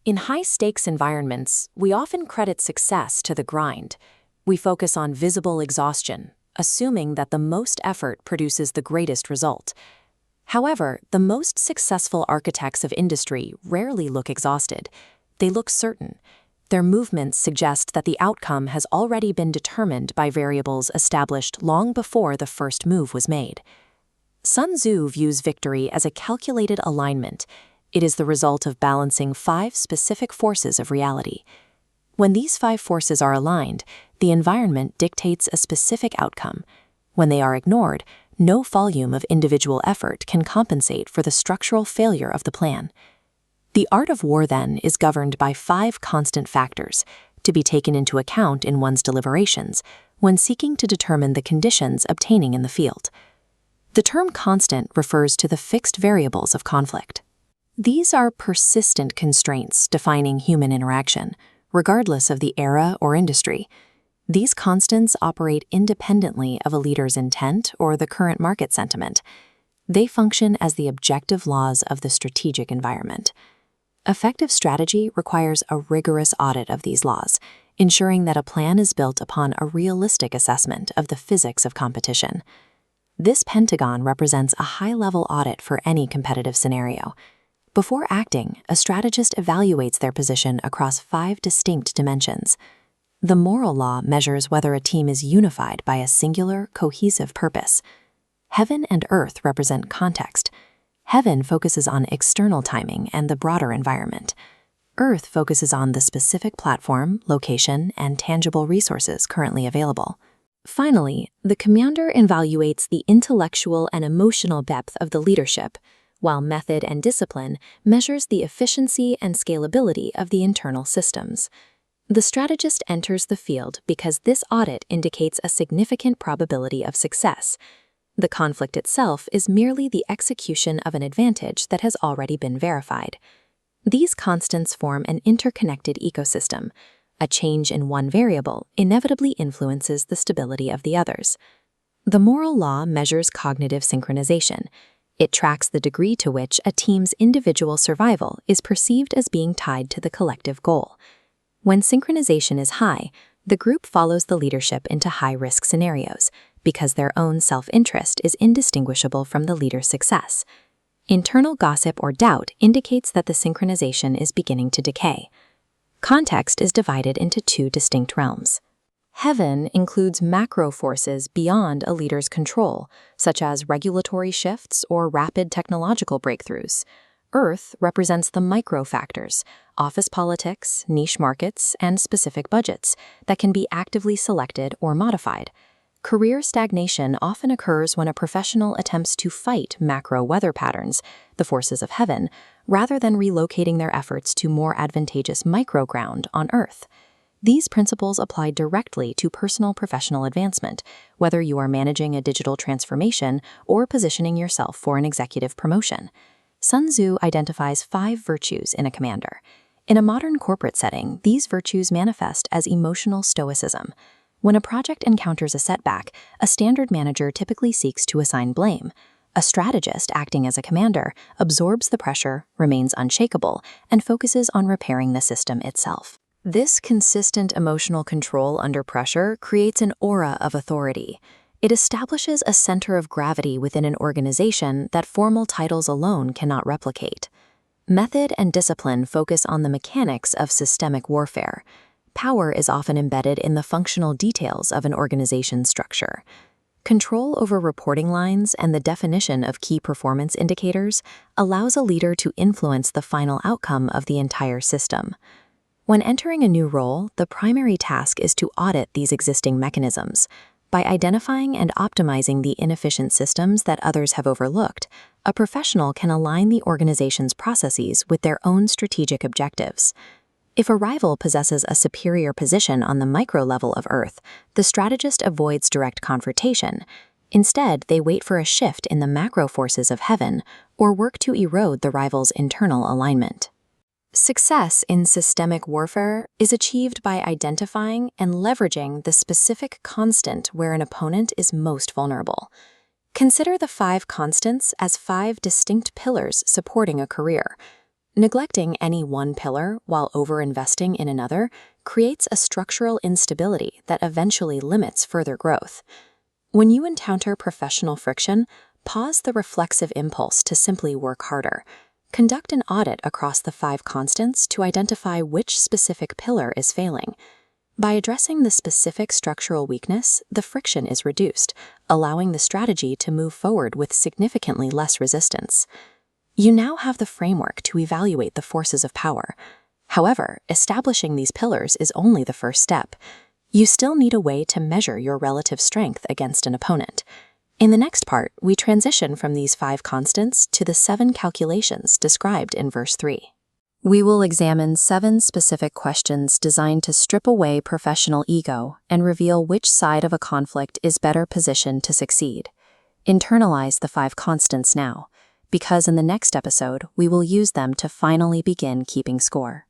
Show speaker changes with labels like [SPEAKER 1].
[SPEAKER 1] In high-stakes environments, we often credit success to the grind. We focus on visible exhaustion, assuming that the most effort produces the greatest result. However, the most successful architects of industry rarely look exhausted. They look certain. Their movements suggest that the outcome has already been determined by variables established long before the first move was made. Sun Tzu views victory as a calculated alignment. It is the result of balancing 5 specific forces of reality. When these 5 forces are aligned, the environment dictates a specific outcome. When they are ignored, no volume of individual effort can compensate for the structural failure of the plan. The art of war, then, is governed by 5 constant factors to be taken into account in one's deliberations when seeking to determine the conditions obtaining in the field. The term constant refers to the fixed variables of conflict. These are persistent constraints defining human interaction, regardless of the era or industry. These constants operate independently of a leader's intent or the current market sentiment. They function as the objective laws of the strategic environment. Effective strategy requires a rigorous audit of these laws, ensuring that a plan is built upon a realistic assessment of the physics of competition. This pentagon represents a high-level audit for any competitive scenario. Before acting, a strategist evaluates their position across 5 distinct dimensions. The moral law measures whether a team is unified by a singular, cohesive purpose. Heaven and earth represent context. Heaven focuses on external timing and the broader environment. Earth focuses on the specific platform, location, and tangible resources currently available. Finally, the commander evaluates the intellectual and emotional depth of the leadership, while method and discipline measures the efficiency and scalability of the internal systems. The strategist enters the field because this audit indicates a significant probability of success. The conflict itself is merely the execution of an advantage that has already been verified. These constants form an interconnected ecosystem. A change in one variable inevitably influences the stability of the others. The moral law measures cognitive synchronization. It tracks the degree to which a team's individual survival is perceived as being tied to the collective goal. When synchronization is high, the group follows the leadership into high-risk scenarios because their own self-interest is indistinguishable from the leader's success. Internal gossip or doubt indicates that the synchronization is beginning to decay. Context is divided into 2 distinct realms. Heaven includes macro forces beyond a leader's control, such as regulatory shifts or rapid technological breakthroughs. Earth represents the micro factors, office politics, niche markets, and specific budgets that can be actively selected or modified. Career stagnation often occurs when a professional attempts to fight macro weather patterns, the forces of heaven, rather than relocating their efforts to more advantageous microground on Earth. These principles apply directly to personal professional advancement, whether you are managing a digital transformation or positioning yourself for an executive promotion. Sun Tzu identifies 5 virtues in a commander. In a modern corporate setting, these virtues manifest as emotional stoicism. When a project encounters a setback, a standard manager typically seeks to assign blame. A strategist, acting as a commander, absorbs the pressure, remains unshakable, and focuses on repairing the system itself. This consistent emotional control under pressure creates an aura of authority. It establishes a center of gravity within an organization that formal titles alone cannot replicate. Method and discipline focus on the mechanics of systemic warfare. Power is often embedded in the functional details of an organization's structure. Control over reporting lines and the definition of key performance indicators allows a leader to influence the final outcome of the entire system. When entering a new role, the primary task is to audit these existing mechanisms. By identifying and optimizing the inefficient systems that others have overlooked, a professional can align the organization's processes with their own strategic objectives. If a rival possesses a superior position on the micro level of Earth, the strategist avoids direct confrontation. Instead, they wait for a shift in the macro forces of heaven or work to erode the rival's internal alignment. Success in systemic warfare is achieved by identifying and leveraging the specific constant where an opponent is most vulnerable. Consider the 5 constants as 5 distinct pillars supporting a career. Neglecting any one pillar while overinvesting in another creates a structural instability that eventually limits further growth. When you encounter professional friction, pause the reflexive impulse to simply work harder. Conduct an audit across the 5 constants to identify which specific pillar is failing. By addressing the specific structural weakness, the friction is reduced, allowing the strategy to move forward with significantly less resistance. You now have the framework to evaluate the forces of power. However, establishing these pillars is only the first step. You still need a way to measure your relative strength against an opponent. In the next part, we transition from these 5 constants to the 7 calculations described in verse 3. We will examine 7 specific questions designed to strip away professional ego and reveal which side of a conflict is better positioned to succeed. Internalize the 5 constants now, because in the next episode, we will use them to finally begin keeping score.